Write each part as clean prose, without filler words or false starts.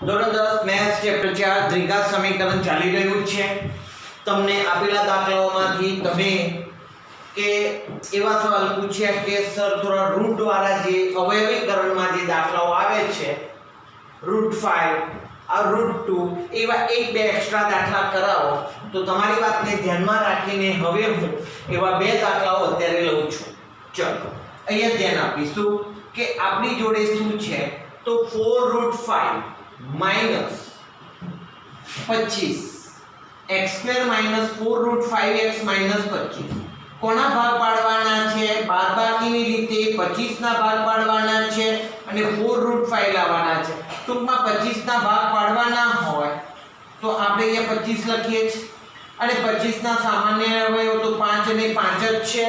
ધોરણ 10 maths chapter 4 દ્વિઘાત સમીકરણ ચાલી રહ્યું છે। તમને આપેલા દાખલાઓમાંથી તમે કે એવા સવાલ પૂછ્યા કે સર થોડા રૂટ વાળા જે અવયવીકરણમાં જે દાખલાઓ આવે છે √5 આ √2 એવા એક બે એક્સ્ટ્રા દાખલા કરાવો। તો તમારી વાતને ધ્યાનમાં રાખીને હવે હું એવા બે દાખલાઓ અત્યારે લઉં છું। ચલો અહીંયા ધ્યાન આપીશું કે આપણી જોડે શું છે તો 4√5 minus 25 x² minus 4√5x minus 25 કોના ભાગ પાડવાના છે બાદબાકીની રીતે 25 ના ભાગ પાડવાના છે અને 4√5 લાવવાના છે। ટૂંકમાં 25 ના ભાગ પાડવાના હોય તો આપણે અહીંયા 25 લખીએ છીએ અને 25 ના સામાન્ય અવયવ તો 5 અને 5 જ છે।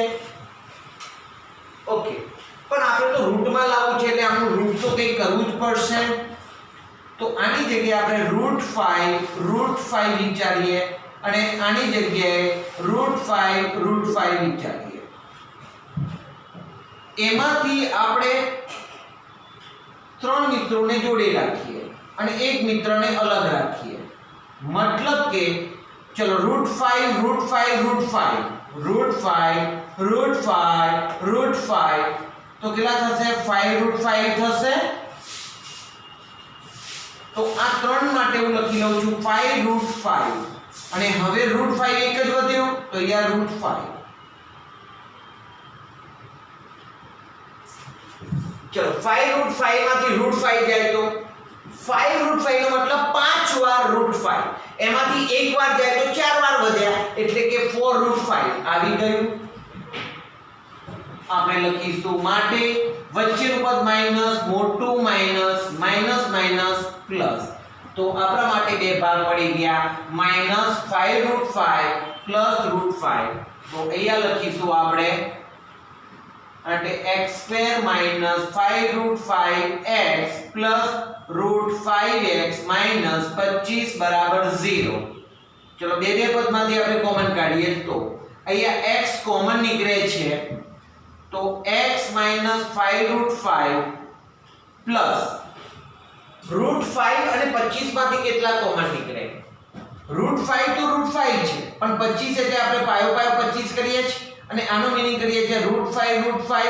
ઓકે પણ આપણે તો રૂટમાં લાવવું છે એટલે આનું રૂટ તો કંઈ કરવું જ પડશે। તો આની જગ્યાએ આપણે √5 વિચારીએ અને આની જગ્યાએ √5 વિચારીએ। એમાંથી આપણે ત્રણ મિત્રોને જોડે રાખીએ અને એક મિત્રને અલગ રાખીએ। મતલબ કે ચલો √5 તો કેટલા થશે 5√5 થશે। તો આ ત્રણ માટે હું લખી લઉં છું 5√5 અને હવે √5 એક જ વધ્યો તો અહીંયા √5 ચલો 5√5 માંથી √5 જાય તો 5√5 નો મતલબ 5 વાર √5 એમાંથી એક વાર જાય તો 4 વાર વધ્યા એટલે કે 4√5 આવી ગયું। આપણે લખીશું માટે વચ્ચેનું પદ માઈનસ મોટું માઈનસ માઈનસ માઈનસ પ્લસ તો આપણા માટે બે ભાગ પડી ગયા -5√5 પ્લસ √5 તો અહીંયા લખીશું આપણે એટલે x² minus 5√5x plus √5x minus 25 બરાબર 0। ચલો બે પદમાંથી આપણે કોમન કાઢીએ તો અહીંયા x કોમન નીકળે છે તો x minus 5√5 plus √5 અને 25 માંથી કેટલા કોમન નીકળે √5 તો √5 છે પણ 25 એટલે આપણે પાયો 25 કરીએ છીએ અને આનો મીનિંગ કરીએ છીએ √5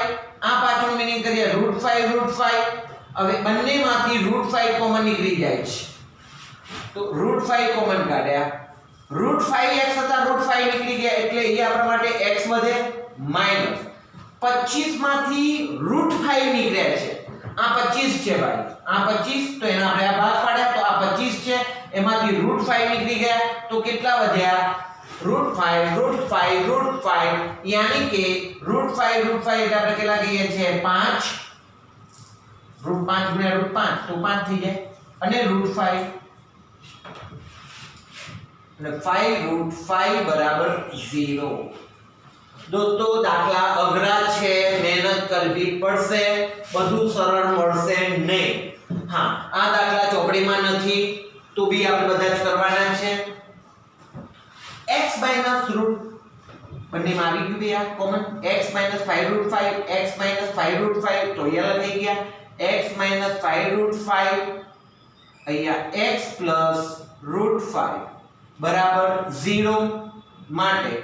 આ પાછળનું મીનિંગ કરીએ √5 હવે બંનેમાંથી √5 કોમન નીકળી જાય છે તો √5 કોમન કાઢ્યા √5x હતા √5 નીકળી ગયા એટલે અહીંયા આપણા માટે x વધે માઈનસ 25 માંથી √5 નીકળ્યા છે આ 25 છે ભાઈ આ 25 તો એના આપણે આ ભાગ પાડ્યા તો આ 25 છે એમાંથી √5 નીકળી ગયા તો કેટલા વધ્યા √5 यानी कि √5 એટલે આપણે કેટલા કહીએ છીએ 5 √5 ગુણ્યા √5 તો 5 થઈ જાય અને √5 અને 5√5 બરાબર 0। દોસ્તો દાખલા અઘરા છે મહેનત કરવી પડશે બધું સરળ મળશે નહીં। હા આ દાખલા ચોપડીમાં નથી તો બી આપણે બધા જ કરવાના છે। x minus root બંનેમાં આવી ગયું બે આ common x minus 5√5 x minus 5√5 તો અહીંયા લખાઈ ગયા x minus 5√5 અહીંયા x plus √5 બરાબર 0 માટે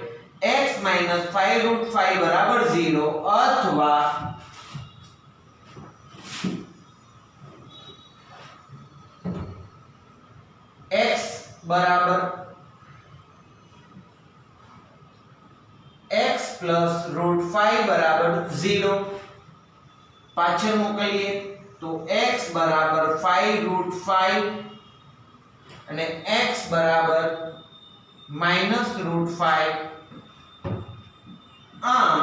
x minus 5√5 બરાબર 0 અથવા x બરાબર x plus √5 બરાબર 0 પાછળ મોકલીએ તો x બરાબર 5√5 અને x બરાબર -√5 આમ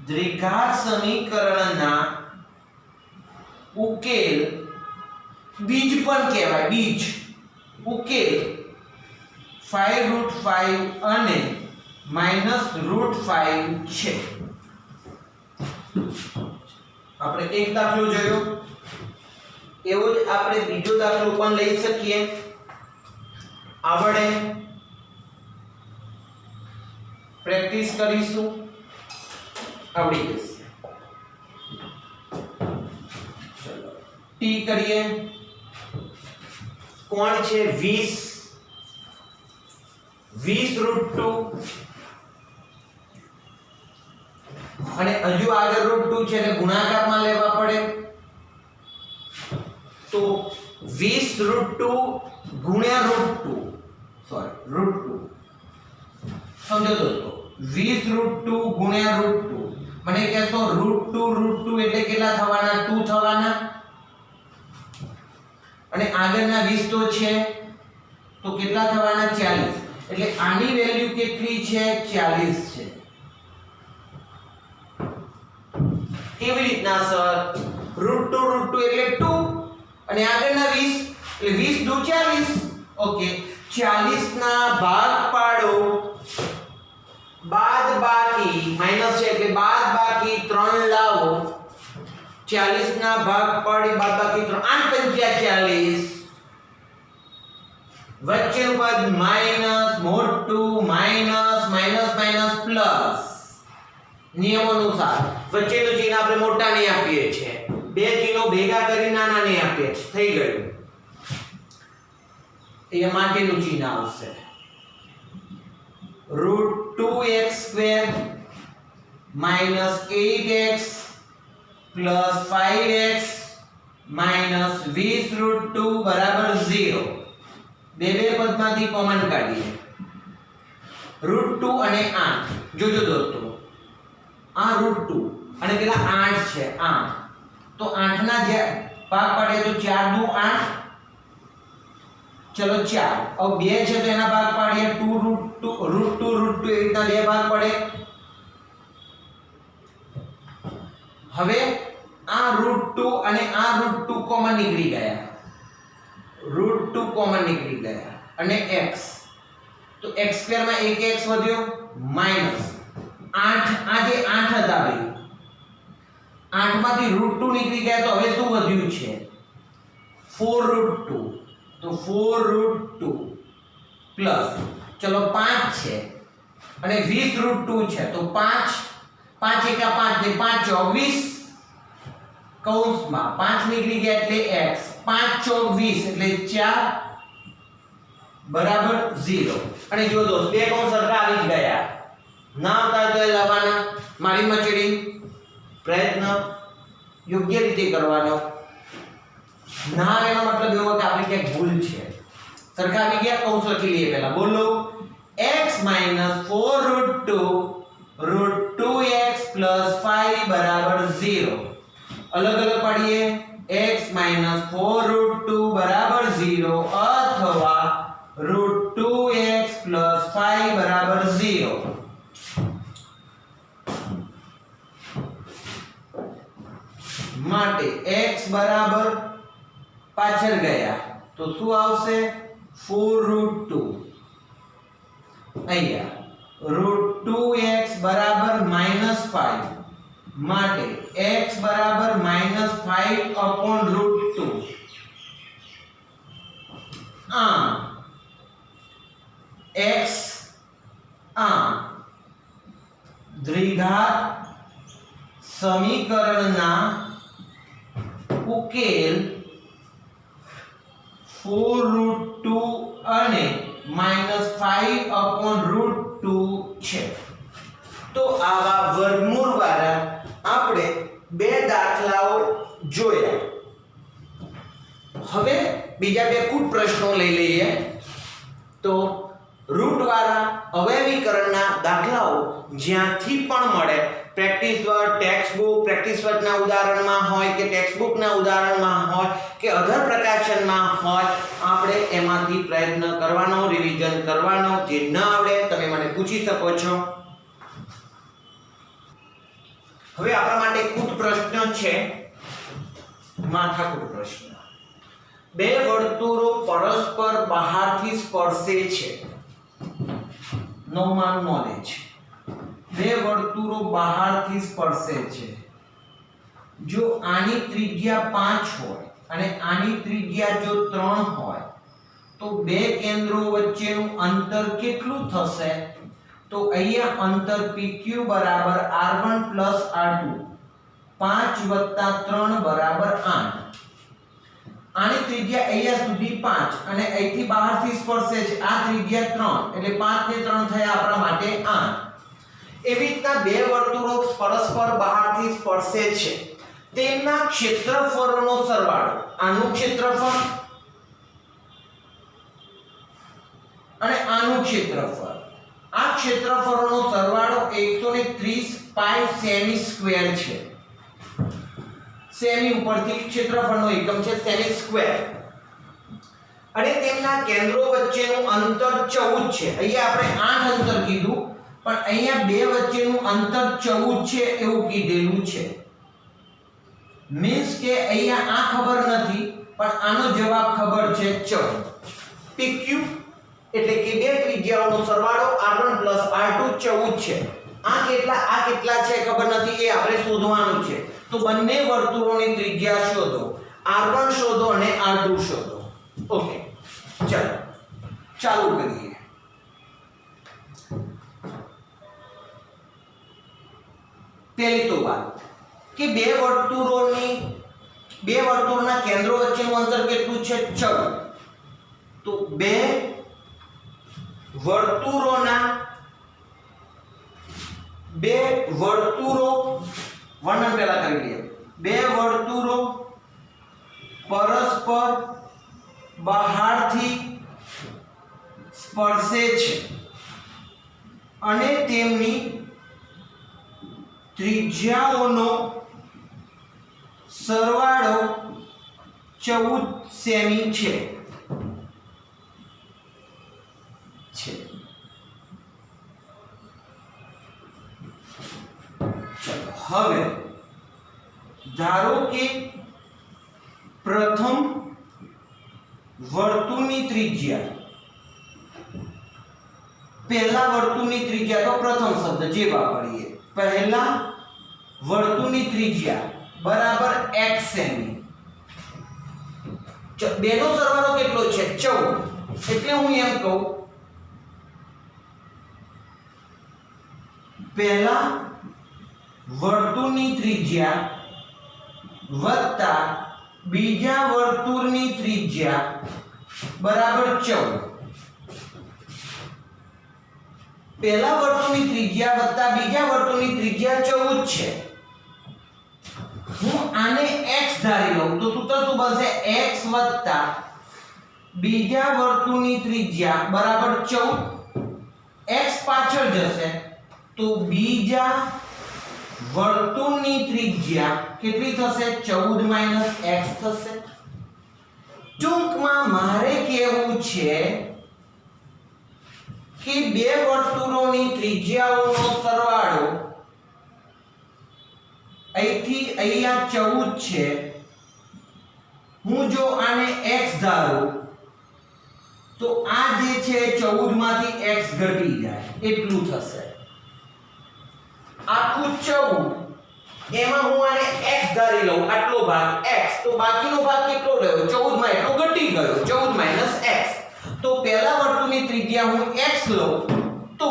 દ્વિઘાત સમીકરણના ઉકેલ બીજ પણ કહેવાય બીજ ઉકેલ 5√5 અને -√5 છે। આપણે એક દાખલો જોયો એવો જ આપણે બીજો દાખલો પણ લઈ શકીએ આવડે પ્રેક્ટિસ કરીશું આવડી જશે। ચલો ટી કરીએ કોણ છે 20 20√2 અને હજુ આગળ √2 છે એટલે ગુણાકારમાં લેવા પડે તો 20√2 ગુણ્યા √2 સોરી √2 સમજો દોસ્તો 20√2 ગુણ્યા √2 મને કહેશો √2 એટલે કેટલા થવાના 2 થવાના અને આગળના 20 તો છે તો કેટલા થવાના 40 એટલે આની વેલ્યુ કેટલી છે 40 છે કેવી રીતના સર √2 એટલે 2 અને આગળના 20 એટલે 20 દુ 40 ઓકે 40 ના ભાગ પાડો બાદબાકી માઈનસ છે એટલે બાદબાકી 3 લાવો 40 ના ભાગ પાડી બાદબાકી 3 8 × 40 વચ્ચેનું પદ માઈનસ મોટું માઈનસ માઈનસ માઈનસ પ્લસ નિયમ અનુસાર વચ્ચેનું ચિહ્ન આપણે મોટા ને આપીએ છીએ બે ચિહ્નો ભેગા કરી નાના ને આપીએ છીએ થઈ ગયું એ માટેનું ચિહ્ન આવશે √2x² minus 8x plus 5x minus 20√2 બરાબર 0 બે પદમાંથી કોમન કાઢીએ √2 અને 8 જોજો દોસ્તો આ √2 અને પેલા 8 છે 8 તો 8 ના જે ભાગ પાડે તો 4 દુ 8 ચલો 4 अब 2 છે તો એના ભાગ પાડીએ 2√2 એ રીતના બે ભાગ પડે હવે આ √2 અને આ √2 કોમન નીકળી ગયા √2 કોમન નીકળી ગયા અને x તો x² માં એક x વધ્યો માઈનસ 8 આ જે 8 હતા ભાઈ 8 માંથી √2 નીકળી ગયા તો હવે શું વધ્યું છે 4√2 तो 4√2 प्लस चलो 5 છે અને 20√2 છે તો 5 5 એકા 5 ને 5 ચોક 20 કૌંસમાં 5 નીકળી ગયા એટલે x 5 ચોક 20 એટલે 4 બરાબર 0 અને જો દોસ્ત બે કૌંસ સરખા આવી જ ગયા ના આવતા તો એ લાવવાના મારી મચડી પ્રયત્ન યોગ્ય રીતે કરવાનો ના એનો મતલબ એવો કે આપણે ક્યાંક ભૂલ છે સરખા આવી ગયા કૌંસ લખી લઈએ પહેલા બોલો x - 4√2 √2x + 5 બરાબર 0 અલગ અલગ પાડીએ x - 4√2 બરાબર 0 અથવા √2x + 5 બરાબર 0 માટે x બરાબર પાછળ ગયા તો શું આવશે 4√2 અહીંયા √2x બરાબર -5 માટે x બરાબર -5/√2 આ x આ દ્વિઘાત સમીકરણના ઉકેલ 4√2 અને -5/√2 છે તો આવા વર્ગમૂળ વાળા આપણે બે દાખલાઓ જોયા હવે બીજા બે કુટ પ્રશ્નો લઈ લઈએ તો રૂટ વાળા અવયવીકરણના દાખલાઓ જ્યાંથી પણ મળે પ્રેક્ટિસ વર્ડ ટેક્સ્ટબુક પ્રેક્ટિસ વર્ડના ઉદાહરણમાં હોય કે ટેક્સ્ટબુકના ઉદાહરણમાં હોય કે અધર પ્રકાશનમાં હોય આપણે એમાંથી પ્રયત્ન કરવાનો રિવિઝન કરવાનો જે ન આવડે તમે મને પૂછી શકો છો હવે આપણા માટે કુટ પ્રશ્ન છે માથાકૂટ પ્રશ્ન બે વર્તુળો પરસ્પર બહારથી સ્પર્શે છે નવમાનું નોલેજ બે વર્તુળો બહારથી સ્પર્શે છે જો આની ત્રિજ્યા 5 હોય અને આની ત્રિજ્યા જો 3 હોય તો બે કેન્દ્રો વચ્ચેનું અંતર કેટલું થશે તો અહીંયા અંતર PQ બરાબર R1 + R2 5 + 3 = 8 આની ત્રિજ્યા અહીંયા સુધી 5 અને અહીંથી બહારથી સ્પર્શે છે આ ત્રિજ્યા 3 એટલે 5 ને 3 થયા આપણા માટે 8. એવી રીતના બે વર્તુળો પરસ્પર બહારથી સ્પર્શે છે તેમના ક્ષેત્રફળનો સરવાળો આનું ક્ષેત્રફળ અને આનું ક્ષેત્રફળ આ ક્ષેત્રફળનો સરવાળો 130 પાઈ સેમી સ્ક્વેર છે. સેમી ઉપરથી ક્ષેત્રફળનો એકમ છે સેમી સ્ક્વેર અને તેમના કેન્દ્રો વચ્ચેનું અંતર 14 છે. અહીંયા આપણે 8 અંતર કીધું પણ અહીંયા બે વચ્ચેનું અંતર 14 છે એવું કીધેલું છે. મીન્સ કે અહીંયા આ ખબર નથી પણ આનો જવાબ ખબર છે 14. PQ એટલે કે બે ત્રિજ્યાઓનો સરવાળો r1 r2 14 છે. આ કેટલા છે ખબર નથી એ આપણે શોધવાનું છે. તો બંને વર્તુળોની ત્રિજ્યા શોધો r1 શોધો અને r2 શોધો. ઓકે ચાલો કરીએ. પહેલી તો વાત કે બે વર્તુળોના કેન્દ્રો વચ્ચેનું અંતર કેટલું છે 14. તો બે વર્તુળો વર્ણન પહેલા કરી લઈએ. બે વર્તુળો પરસ્પર બહારથી સ્પર્શે છે અને તેમની ત્રિજ્યાઓનો સરવાળો 14 સેમી છે. હવે ધારો કે પ્રથમ વર્તુળની ત્રિજ્યા પહેલા વર્તુળની ત્રિજ્યા તો પ્રથમ શબ્દ જે વાપરીએ પહેલા વર્તુળની ત્રિજ્યા બરાબર x સેમી. બેનો સરવાળો કેટલો છે 14 એટલે હું એમ કહું પહેલા વર્તુળની ત્રિજ્યા વત્તા બીજા વર્તુળની ત્રિજ્યા બરાબર 14. પહેલા વર્તુળની ત્રિજ્યા વત્તા બીજા વર્તુળની ત્રિજ્યા 14 છે. હું આને x ધારી લઉં તો સૂત્ર શું બનશે x વત્તા બીજા વર્તુળની ત્રિજ્યા બરાબર 14. x પાછળ જશે તો બીજા વર્તુળની ત્રિજ્યા કેટલી થશે 14 x થશે. ટૂંકમાં મારે કહેવું છે કે બે વર્તુળોની ત્રિજ્યાઓનો સરવાળો અહીંથી અહીંયા 14 છે. હું જો આને x ધારું તો આ જે છે 14 માંથી x ઘટી જાય એટલું થશે. આખું 14 એમાં હું આને x ધારી લઉં આટલો ભાગ x તો બાકીનો ભાગ કેટલો રહ્યો 14 માં એટલો ઘટી ગયો 14 x. તો પહેલા વર્તુળની ત્રિજ્યા હું x લઉં તો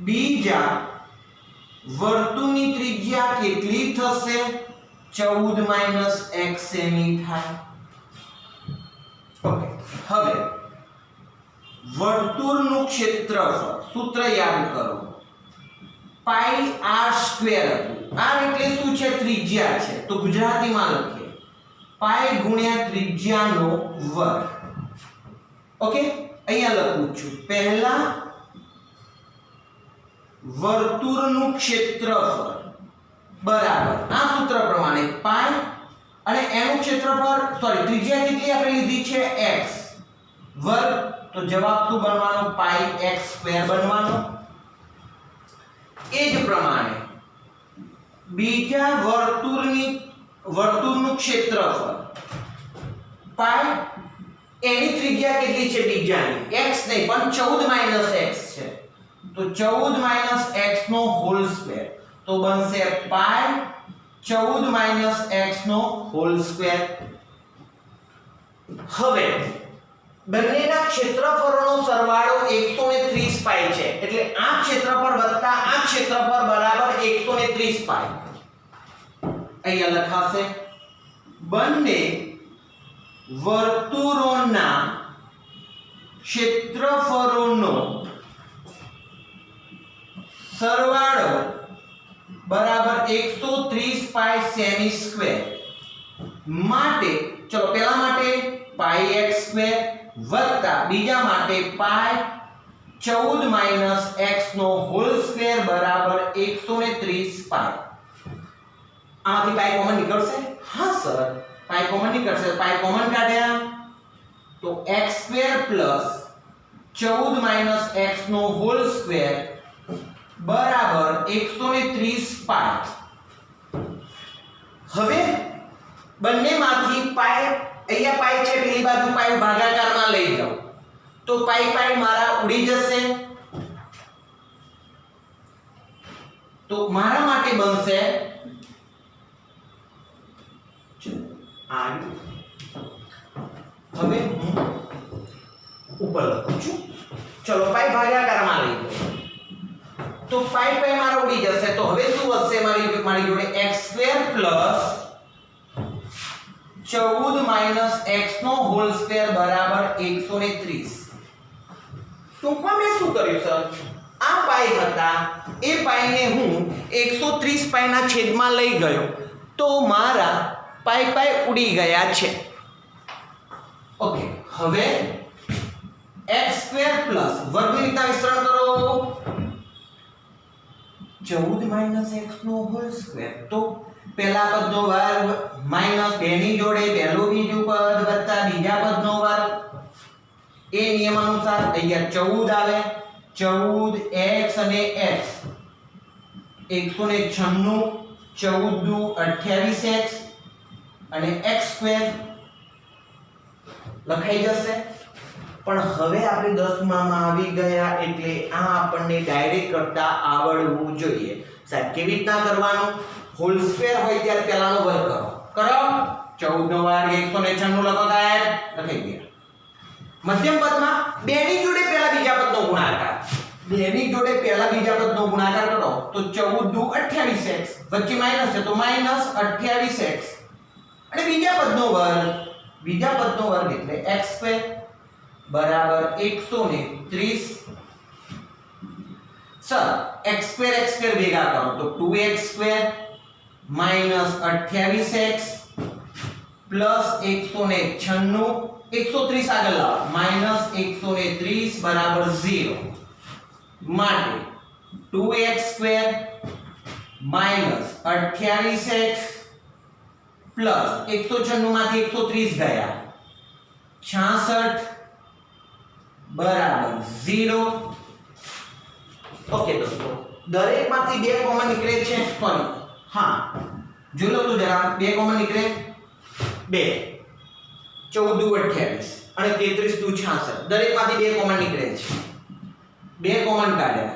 બીજા વર્તુળની ત્રિજ્યા કેટલી થશે 14 x સેમી થાય. ઓકે હવે વર્તુળનું ક્ષેત્રફળ સૂત્ર યાદ કરો પાઈ r સ્ક્વેર હતું. r એટલે શું છે ત્રિજ્યા છે તો ગુજરાતીમાં લખીએ પાઈ ગુણ્યા ત્રિજ્યાનો વર્ગ. ઓકે અહીંયા લખું છું પહેલા વર્તુળનું ક્ષેત્રફળ બરાબર આ સૂત્ર પ્રમાણે પાઈ અને એનું ક્ષેત્રફળ ત્રિજ્યા કેટલી આપણે લીધી છે x વર્ગ તો જવાબ શું બનવાનો પાઈ x સ્ક્વેર બનવાનો. એ જ પ્રમાણે બીજા વર્તુળનું ક્ષેત્રફળ પાઈ એની ત્રિજ્યા કેટલી છે બીજાની x નહીં પણ 14 x છે તો 14 x નો હોલ સ્ક્વેર તો બનશે પાઈ 14 x નો હોલ સ્ક્વેર. હવે બંનેના ક્ષેત્રફળનો સરવાળો 130 પાઈ છે એટલે આ ક્ષેત્રફળ વત્તા આ ક્ષેત્રફળ બરાબર 130 પાઈ. અહીંયા લખાશે બંને વર્તુળોના ક્ષેત્રફળોનો સરવાળો બરાબર 130 પાઈ સેમી સ્ક્વેર માટે ચલો પહેલા માટે પાઈ x સ્ક્વેર વત્તા બીજા માટે પાઈ 14 માઈનસ x નો હોલ સ્ક્વેર બરાબર 130 પાઈ. આમાંથી પાઈ કોમન નીકળશે? હા સર, પાઈ કોમન નીકળશે. પાઈ કોમન કાઢ્યા તો x square plus 14 minus x નો હોલ સ્ક્વેર બરાબર 130 પાઈ. હવે બંનેમાંથી પાઈ, અહીંયા પાઈ છે, પેલી બાજુ પાઈ ભાગાકારમાં લઈ જાઓ તો પાઈ પાઈ મારા ઉડી જશે. તો મારા માટે બનશે હવે હું ઉપર લખું છું. ચલો પાઈ ભાગાકારમાં લઈ જાઓ તો પાઈ પાઈ મારા ઉડી જશે. તો હવે શું વધશે મારી જોડે x² પ્લસ 14 માઈનસ x નો હોલ સ્ક્વેર બરાબર 130. ટૂંકમાં મેં શું કર્યું સર, આ પાઈ હતા એ પાઈને હું 130 પાઈના છેદમાં લઈ ગયો તો મારા પાઈ પાઈ ઉડી ગયા છે. ઓકે, હવે x² પ્લસ વર્ગની રીતના વિસ્તરણ કરો 14 માઈનસ x નો હોલ સ્ક્વેર. તો પહેલા પદનો વર્ગ માઈનસ બેની જોડે પહેલું બીજું પદ વત્તા બીજા પદનો વર્ગ. એ નિયમ અનુસાર અહીંયા 14 આવે, 14x અને x 196, 14 દુ 28x અને x² લખાઈ જશે. પણ હવે આપણે 10માં આવી ગયા એટલે આ આપણને ડાયરેક્ટ કરતા આવડવું જોઈએ. સાહેબ કેવી રીતના કરવાનું? હોલ સ્ક્વેર હોય ત્યારે પહેલાનો વર્ગ કરો. 14 નો વર્ગ 196 લખો સાહેબ, લખાઈ ગયા. મધ્યમ પદમાં બેની જોડે પહેલા બીજા પદનો ગુણાકાર, બેની જોડે પહેલા બીજા પદનો ગુણાકાર કરો તો 14 દુ 28x, વચ્ચે માઈનસ છે તો માઈનસ 28x અને બીજા પદનો વર્ગ એટલે x² બરાબર 130. સર x² ભેગા કરો તો 2x² માઈનસ 28x પ્લસ 196, 130 આગળ લાવો માઈનસ 130 બરાબર 0 માટે 2x² માઈનસ 28x પ્લસ 196 માંથી 130 ગયા 66 બરાબર 0. ઓકે દોસ્તો, દરેકમાંથી બે કોમન નીકળે છે. ફરી હા જોઈ લો તો જરા, બે કોમન નીકળે 2, 14 દુ 28 અને 33 દુ 66. દરેકમાંથી બે કોમન નીકળે છે. બે કોમન કાઢ્યા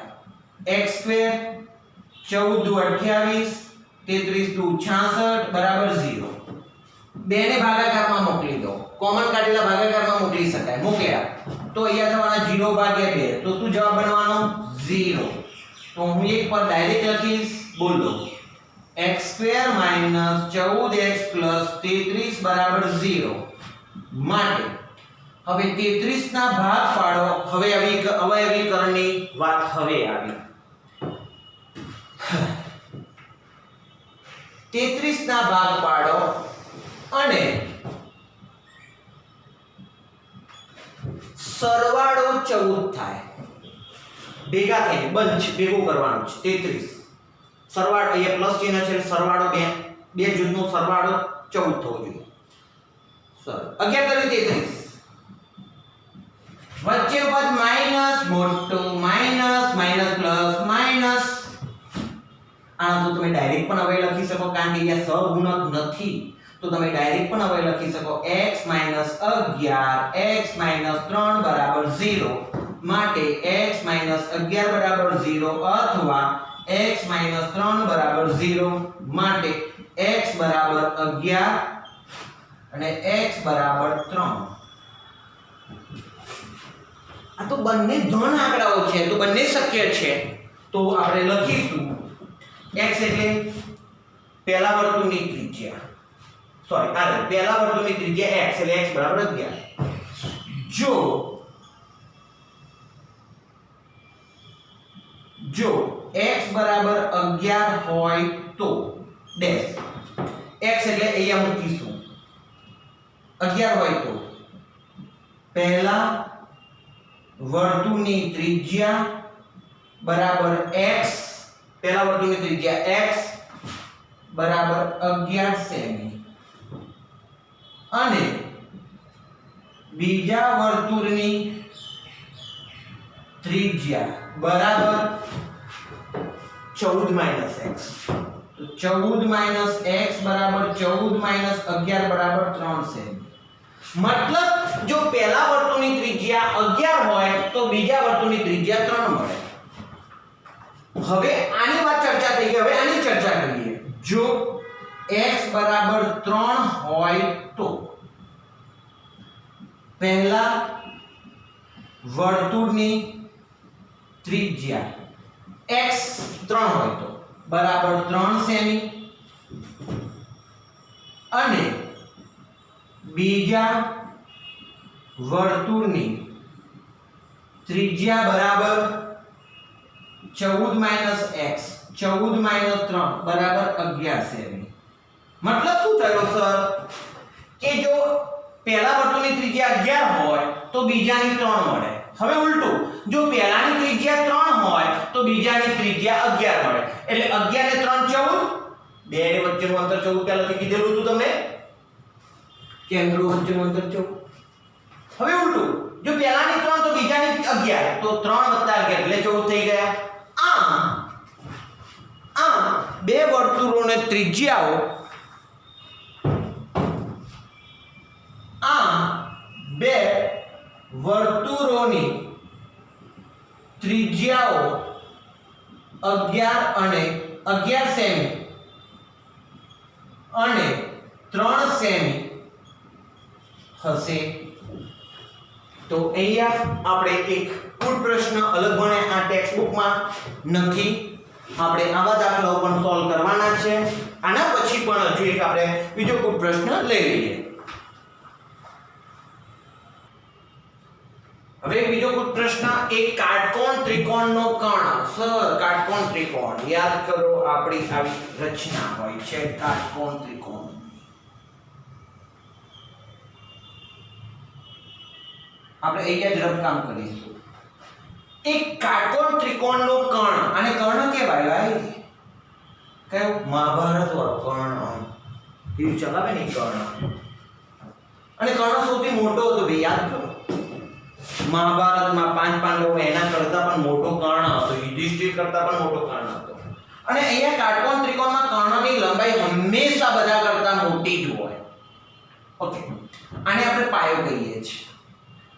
x² 14 દુ 28, 33 દુ 66 બરાબર 0. બેને ભાગાકારમાં મોકલી દો. કોમન કાઢેલા ભાગાકારમાં મોકલી શકાય. મોકલ્યા તો અહીંયા થવાના 0 ભાગ્યા 2 તો શું જવાબ બનવાનો? 0. તો હું એક પર ડાયરેક્ટ લખીશ. બોલો x² માઈનસ 14x પ્લસ 33 બરાબર 0 માટે હવે 33 ના ભાગ પાડો. હવે અવયવીકરણની વાત હવે આવી. 33 ના ભાગ પાડો અને સરવાળો 14 થાય. ભેગા થઈને બંચ ભેગું કરવાનું છે 33. સરવાળો અહીંયા પ્લસ ચિહ્ન છે, સરવાળો બે જૂથનો સરવાળો 14 થવો જોઈએ. સર 11 તરી 33 વચ્ચે પદ માઈનસ મોટું માઈનસ માઈનસ પ્લસ માઈનસ. આ તો તમે ડાયરેક્ટ પણ હવે લખી શકો કારણ કે અહીંયા સહગુણક નથી તો તમે ડાયરેક્ટ પણ હવે લખી શકો x 11 x 3 બરાબર 0 માટે x 11 બરાબર 0 અથવા x 3 બરાબર 0 માટે x બરાબર 11 અને x બરાબર 3. આ તો બંને ધન આંકડાઓ છે તો બંને શક્ય છે. તો આપણે લખીશું x એટલે પહેલા વર્તુળની ત્રિજ્યા સોરી આ પહેલા વર્તુળની ત્રિજ્યા x એટલે x બરાબર 11. જો x બરાબર 11 હોય તો ડેશ x એટલે અહીંયા મૂકીશું 11 હોય તો પહેલા વર્તુળની ત્રિજ્યા બરાબર x, પહેલા વર્તુળની ત્રિજ્યા x બરાબર 11 સેમી અને બીજા વર્તુળની ત્રિજ્યા બરાબર 14 x. તો 14 x બરાબર 14 11 બરાબર 3 સેમી. મતલબ જો પહેલા વર્તુળની ત્રિજ્યા 11 હોય તો બીજા વર્તુળની ત્રિજ્યા 3 મળે. હવે આની વાત ચર્ચા થઈ ગઈ, હવે આની ચર્ચા કરીએ. જો x બરાબર 3 હોય તો પહેલા વર્તુળની ત્રિજ્યા x 3 હોય તો બરાબર 3 સેમી અને બીજા વર્તુળની ત્રિજ્યા બરાબર 14 x 14 3 બરાબર 11 સેમી. મતલબ શું થયો સર કે જો પહેલા વર્તુળની ત્રિજ્યા 11 હોય તો બીજાની 3 મળે. હવે ઉલટું, જો પહેલાની ત્રિજ્યા 3 હોય તો બીજાની ત્રિજ્યા 11 મળે. એટલે 11 ને 3 14, બે વચ્ચેનું અંતર 14 પહેલાથી કીધેલું હતું તમને, કેન્દ્રો વચ્ચેનું અંતર 14. હવે ઉલટું, જો પહેલાની 3 તો બીજાની 11, તો 3 + 11 એટલે 14 થઈ ગયા. આ બે વર્તુળોને ત્રિજ્યાઓ બે વર્તુળોની ત્રિજ્યાઓ 11 અને 11 સેમી અને 3 સેમી હશે. તો અહીંયા આપણે એક કુલ પ્રશ્ન અલગ ભણ્યા, આ ટેક્સ્ટ બુકમાં નથી. આપણે આવા દાખલાઓ પણ સોલ્વ કરવાના છે. આના પછી પણ હજુ એક આપણે બીજો કુલ પ્રશ્ન લઈ લઈએ. હવે બીજો કુલ પ્રશ્ન, એક કાટકોણ ત્રિકોણનો કર્ણ. સર કાટકોણ ત્રિકોણ યાદ કરો, આપણી આવી રચના હોય છે કાટકોણ ત્રિકોણ. આપણે અહીંયા જ રફકામ કરીશું. એક કાટકોણ ત્રિકોણનો કર્ણ, આને કર્ણ કહેવાય ભાઈ. કયો? મહાભારત વાળો કર્ણ, તીર ચલાવે ને કર્ણ. અને કર્ણ સૌથી મોટો હતો ભાઈ, યાદ કરો. મહાભારતમાં 5 પાંડવો એના કરતા પણ મોટો કર્ણ હતો, યુધિષ્ઠિર કરતા પણ મોટો કર્ણ હતો. અને અહીંયા કાટકોણ ત્રિકોણમાં કર્ણની લંબાઈ હંમેશા બધા કરતા મોટી જ હોય. ઓકે, આને આપણે પાયો કહીએ છીએ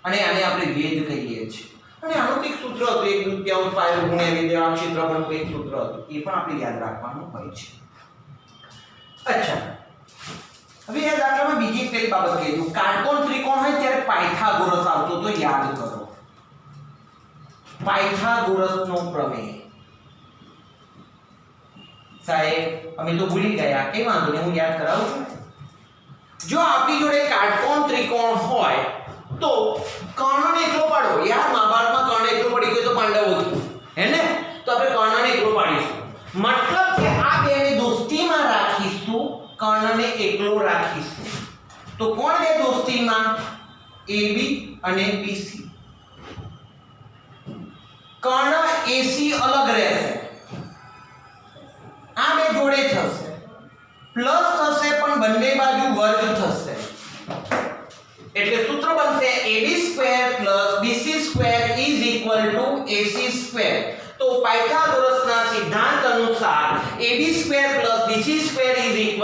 અને આને આપણે વેધ કહીએ છીએ. અને આનું એક સૂત્ર હતું, 1/2 પાયો ગુણ્યા વેધ, ક્ષેત્રફળનું એક સૂત્ર હતું, એ પણ આપણે યાદ રાખવાનું હોય છે. અચ્છા, હવે આ દાખલામાં બીજી પેલી બાબત કહી દઉં. કાટકોણ ત્રિકોણ હોય ત્યારે પાયથાગોરસ આવતો તો યાદ કરો. પાયથાગોરસનો પ્રમેય. સાહેબ અમે તો ભૂલી ગયા, કઈ વાંધો નહીં, હું યાદ કરાવું છું. જો આપણી જોડે કાટકોણ ત્રિકોણ હોય તો કર્ણને એકલો પાડો. યાર મહાભારતમાં કર્ણ એકલો પડી ગયો તો પાંડવોથી, હે ને? તો આપણે કર્ણને એકલો પાડીશું. મતલબ કે આ બેને દોસ્તીમાં રાખીશું, કર્ણને એકલો રાખીશું. તો કોણ બે દોસ્તીમાં? AB અને BC. કર્ણ AC અલગ રહેશે, આ બે જોડે થશે, પ્લસ થશે પણ બંને બાજુ વર્ગ થશે. એટલે સૂત્ર બનશે AB² + BC² = AC². તો પાયથાગોરસના સિદ્ધાંત અનુસાર AB² + BC² =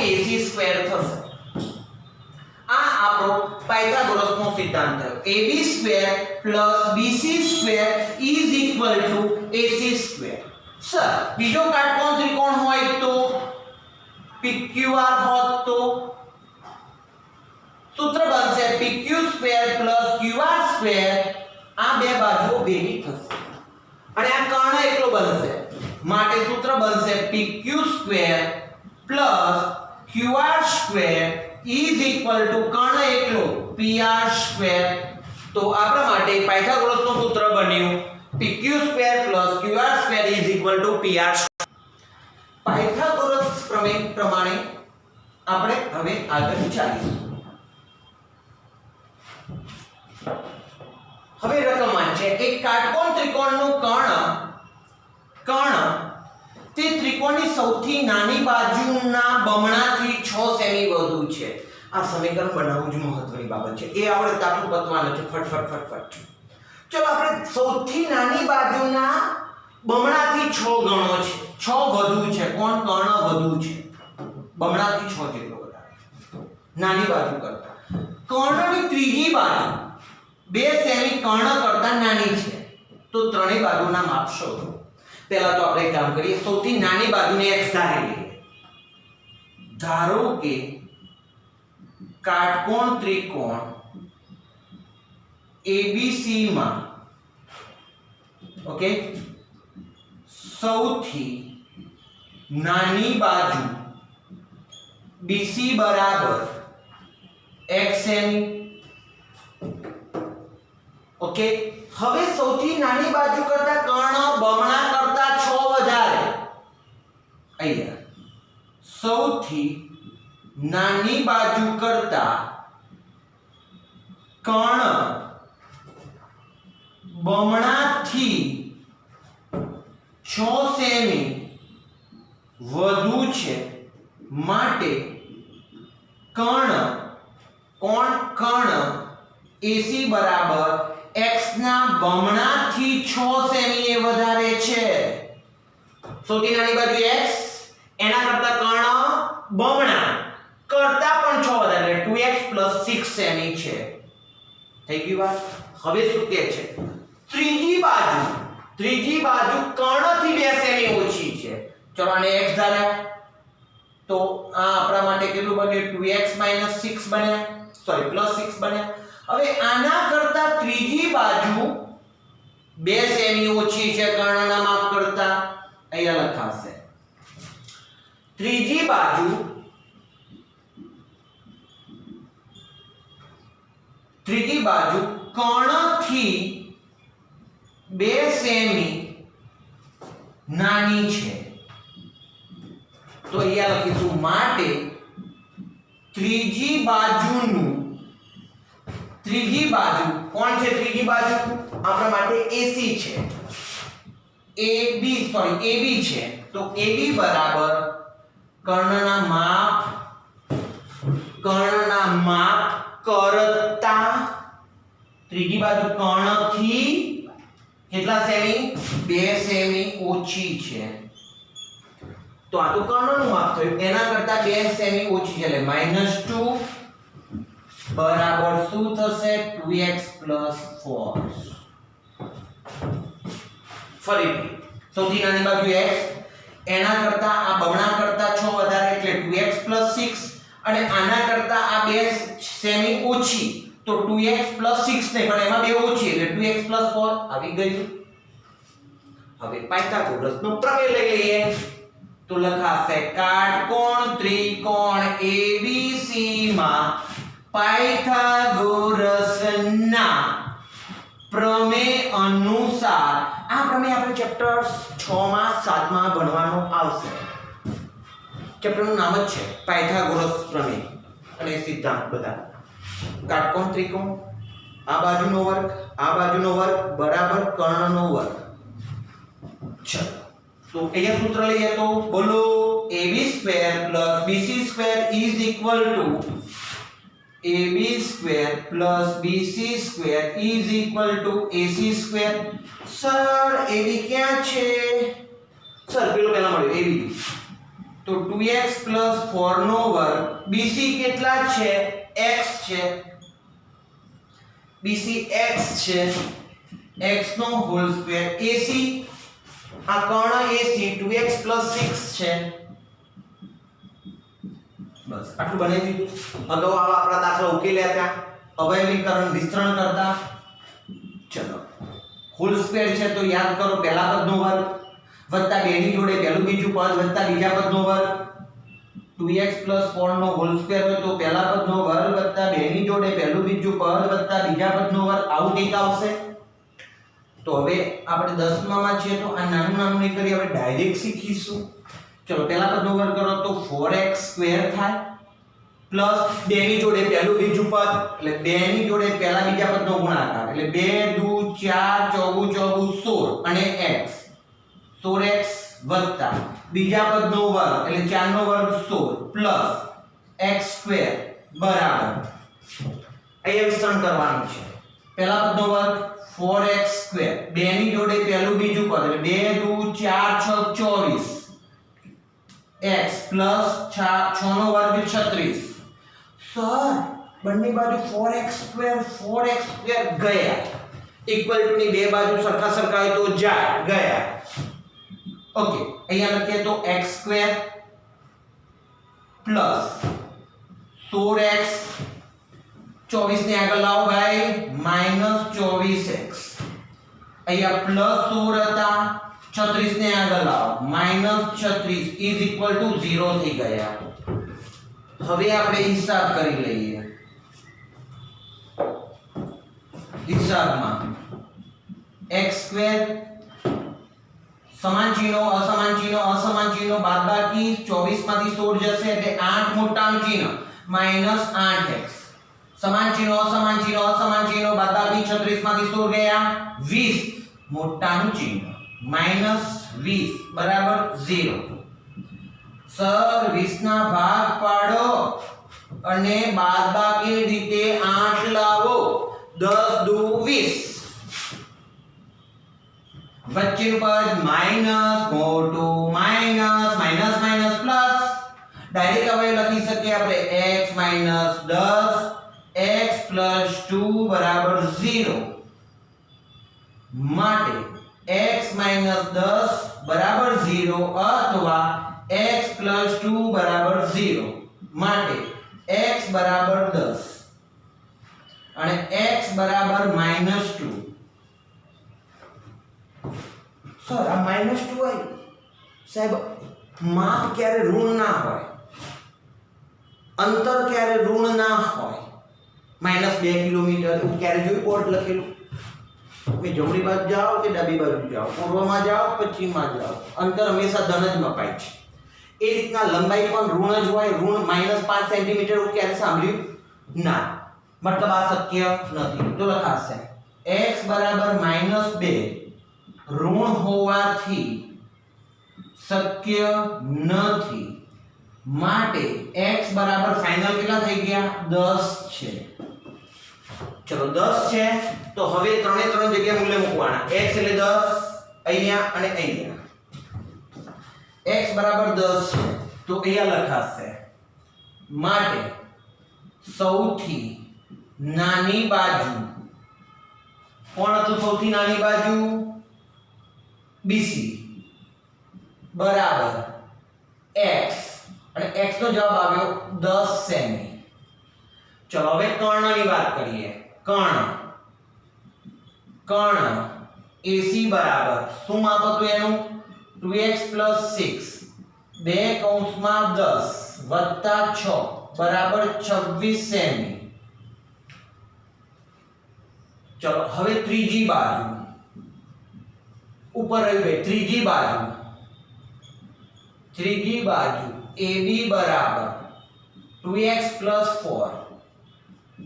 AC² થશે. આ આપણો પાયથાગોરસનો સિદ્ધાંત થયો. AB² + BC² = AC². સર બીજો કાટકોણ ત્રિકોણ હોય તો PQR હોત તો સૂત્ર બનશે PQ² + QR². આ બે બાજુઓ ભેગી થશે અને આ કર્ણ એકલો બનશે, માટે સૂત્ર બનશે PQ² + qr² is equal to કર્ણ એકલો pr². તો આપણા માટે પાયથાગોરસનું સૂત્ર બન્યું pq² + qr² is equal to pr². Pythagoras પ્રમેય પ્રમાણે આપણે હવે આગળ ચાલીશું. હવે રકમમાં છે એક કાટકોણ ત્રિકોણનું કર્ણ તે ત્રિકોણની સૌથી નાની બાજુના બમણાથી 6 સેમી વધુ છે. આ સમીકરણ બનાવવું જ મહત્વની બાબત છે. એ આપણે તાતું પતવાનું છે ફટફટ. ચલો આપણે સૌથી નાની બાજુના બમણાથી 6 ગણો છે. 6 વધુ છે. કોણ? કર્ણ વધુ છે. બમણાથી 6 જેટલો વધારે. નાની બાજુ કરતા. કર્ણની ત્રીજી બાજુ 2 સેમી કર્ણ કરતા નાની છે. તો ત્રણેય બાજુના માપ શોધો. પહેલા તો આપણે કામ કરીએ. સૌથી નાની બાજુને x ધારી લઈએ. ધારો કે કાટકોણ ત્રિકોણ ABC માં ઓકે સૌથી નાની બાજુ BC બરાબર x સેમી. ઓકે હવે સૌથી નાની બાજુ કરતા કર્ણ બમણા કરતા 6 વધારે. અહીંયા સૌથી નાની બાજુ કરતા કર્ણ બમણાથી 6 સેમી વધુ છે માટે કર્ણ AC બરાબર x ના બમણાથી 6 સેમી એ વધારે છે. સૌથી નાની બાજુ x એના કરતા કર્ણ બમણા કરતા પણ 6 વધારે 2x + 6 સેમી છે. થઈ ગઈ વાત. હવે શું કહે છે? ત્રીજી બાજુ કર્ણથી 2 સેમી ઓછી છે. ચલો આને x ધાર્યા તો આ આપણા માટે કેટલું બન્યું? 2x - 6 બન્યા સોરી +6 બન્યા. હવે આના કરતા ત્રીજી બાજુ 2 સેમી ઓછી છે કર્ણના માપ કરતા. અહીંયા લખાશે ત્રીજી બાજુ કર્ણથી 2 સેમી નાની છે. તો અહીંયા લખીશું માટે ત્રીજી બાજુ કોણ છે? ત્રીજી બાજુ આપણા માટે AC છે. AB છે. તો AB બરાબર કર્ણના માપ કરતા ત્રીજી બાજુ કર્ણથી કેટલા સેમી? 2 સેમી ઓછી છે. તો આ તો કર્ણનું માપ થયું. એના કરતા 2 સેમી ઓછી છે એટલે -2 બરાબર શું થશે? 2x + 4. ફરીથી સૌથી નાની બાજુ x એના કરતા આ બમણા કરતા 6 વધારે એટલે 2x + 6 અને આના કરતા આ 2 સેમી ઓછી તો 2x + 6 નહીં પણ એમાં 2 ઓછી એટલે 2x + 4 આવી ગયું. હવે પાયથાગોરસનો પ્રમેય લઈ લઈએ તો લખાશે કાટકોણ ત્રિકોણ ABC માં પાયથાગોરસના પ્રમેય અનુસાર. આ પ્રમેય આપણે ચેપ્ટર 6 માં 7 માં ભણવાનો આવશે. ચેપ્ટરનું નામ જ છે પાયથાગોરસ પ્રમેય અને સિદ્ધાંત બધા. કાટકોણ ત્રિકોણ આ બાજુનો વર્ગ બરાબર કર્ણનો વર્ગ. ચલો તો અહીંયા સૂત્ર લઈએ તો બોલો AB² + BC² is equal to AB² + BC² is equal to AC². Sir AB ક્યાં છે? સર પેલો પહેલા મળ્યો AB. તો 2x + 4 નો વર્ગ. BC કેટલા છે? x છે. BC x છે. x નો હોલ સ્ક્વેર. AC આ કર્ણ AC 2x + 6 છે. બસ આટલું બનાવી દીધું. અગાઉ આવા આપણા દાખલા ઉકેલ્યા હતા અવયવીકરણ વિસ્તરણ કરતા. ચલો હોલ સ્ક્વેર છે તો યાદ કરો પહેલા પદનો વર્ગ વત્તા 2 ની જોડે પહેલું બીજું પદ વત્તા બીજા પદનો વર્ગ 2x + 4 નો હોલ સ્ક્વેર હોય તો પહેલા પદનો વર્ગ વત્તા બેની જોડે પહેલું બીજું પદ વત્તા બીજા પદનો વર્ગ આવું કંઈક આવશે. તો હવે આપણે 10મા માં છે તો આ નાનું નાનું નહીં કરી હવે ડાયરેક્ટ શીખીશું. ચલો પહેલા પદનો વર્ગ કરો તો 4x² થાય પ્લસ 2 ની જોડે પહેલું બીજું પદ એટલે 2 ની જોડે પહેલા બીજા પદનો ગુણાકાર એટલે 2 દુ 4 ચોગુ 16 અને x 16x વત્તા બીજા પદનો વર્ગ એટલે 4 નો વર્ગ 16 પ્લસ x² બરાબર અહીંયા વિસ્તરણ કરવાનું છે. પહેલા પદનો વર્ગ 4x² 2 ની જોડે પહેલું બીજું પદ એટલે 2 દુ 4 6 24 x પ્લસ 6 નો વર્ગ 36. સર બંને બાજુ 4x² ગયા ઇક્વલ ટુ ની બે બાજુ સરખા સરખા હોય તો જાય ગયા. ઓકે અહીંયા લખીએ તો x² પ્લસ 16x 24 ને આગળ લાવો ભાઈ -24x અહીંયા પ્લસ 16 હતા 36 ને આગળ લાવો -36 ઇઝ ઇક્વલ ટુ 0 થઈ ગયા. હવે આપણે હિસાબ કરી લઈએ. હિસાબમાં x² સમાન ચિહ્નો અસમાન ચિહ્નો અસમાન ચિહ્નો બાદબાકી 24 માંથી 16 જશે એટલે 8 મોટાનું ચિહ્ન -8x સમાન ચિહ્નો અસમાન ચિહ્નો અસમાન ચિહ્નો બાદબાકી 36 માંથી 16 ગયા 20 મોટાનું ચિહ્ન -20 બરાબર 0. સર 20 ના ભાગ પાડો અને બાદબાકી રીતે 8 લાવો 10 દુ 20 વચ્ચેનું પદ માઈનસ મોટું minus minus minus plus direct હવે લખી શકીએ આપણે x - 10 x + 2 બરાબર 0 માટે x - 10 બરાબર 0 અથવા x + 2 બરાબર 0 માટે x બરાબર 10 અને x બરાબર -2. સર આ -2 હોય સાહેબ માપ ક્યારે ઋણ ના હોય અંતર ક્યારે ઋણ ના હોય -2 કિલોમીટર એવું ક્યારે જોયું બોર્ડ લખેલું તમે જમણી બાજુ જાઓ કે ડાબી બાજુ જાઓ પૂર્વમાં જાઓ પશ્ચિમમાં જાઓ અંતર હંમેશા ધન જ મપાય છે. એ રીતના લંબાઈ પણ ઋણ જ હોય ઋણ -5 સેન્ટીમીટર એવું ક્યારે સાંભળ્યું ના મતલબ આ શક્ય નથી. તો લખાશે x બરાબર -2 ઋણ હોવાથી શક્ય નથી માટે x બરાબર ફાઇનલ કેટલા થઈ ગયા 10 છે. ચલો 10 છે તો હવે ત્રણે ત્રણ જગ્યાએ મૂલ્ય મૂકવાના x એટલે 10 અહીંયા અને અહીંયા x બરાબર 10 છે તો અહીંયા લખાશે માટે સૌથી નાની બાજુ કોણ હતું સૌથી નાની બાજુ BC બરાબર x અને x નો જવાબ આવ્યો 10 સેમી. ચલો હવે કર્ણની વાત કરીએ. કર્ણ AC બરાબર શું માપ હતું એનું 2x + 6 2 કૌંસમાં 10 વત્તા 6 બરાબર 26 સેમી. ચલો હવે ત્રીજી બાજુ ઉપર આવી ગઈ ત્રીજી બાજુ AB બરાબર 2x + 4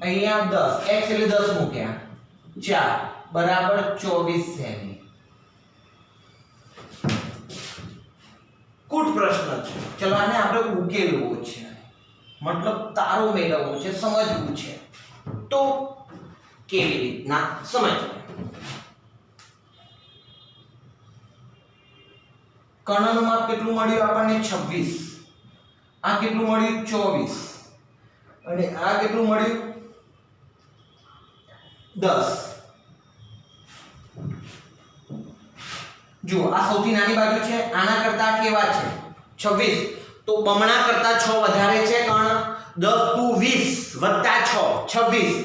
અહીંયા 10 x એટલે 10 મૂક્યા 4 બરાબર 24 સેમી. કુટ પ્રશ્ન છે. ચલો આને આપણે ઉકેલવો છે મતલબ તારો મેળવવો છે સમજવું છે તો કેવી રીતના સમજવું. કર્ણનું માપ કેટલું મળ્યું આપણને 26 આ કેટલું મળ્યું 24 અને આ કેટલું મળ્યું 10. જુઓ આ સૌથી નાની બાજુ છે આના કરતા કેવા છે 26 તો બમણા કરતા 6 વધારે છે કર્ણ 10 * 20 + 6 26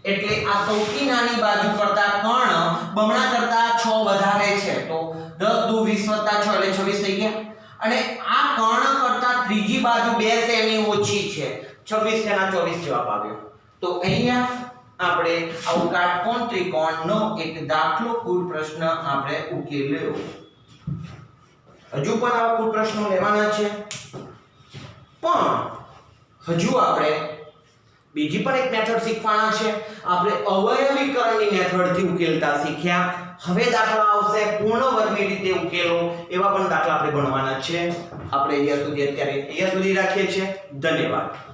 એટલે આ સૌથી નાની બાજુ કરતા કર્ણ બમણા કરતા 6 વધારે છે તો 10 * 20 + 6 એટલે 26 થઈ ગયા અને આ કર્ણ કરતા ત્રીજી બાજુ 2 સેમી ઓછી છે 26 તેના 24 જવાબ આવ્યો તો અહીંયા આપણે આવું કાટકોણ ત્રિકોણનો એક દાખલો કુલ પ્રશ્ન આપણે ઉકેલ્યો હજુ પણ આવા કુલ પ્રશ્નો લેવાના છે પણ હજુ આપણે બીજી પણ એક મેથડ શીખવાના છે આપણે અવયવીકરણની મેથડથી ઉકેલતા શીખ્યા હવે દાખલા આવશે પૂર્ણ વર્ગની રીતે ઉકેલો એવા પણ દાખલા આપણે ભણવાના છે આપણે અહીંયા સુધી રાખીએ છીએ ધન્યવાદ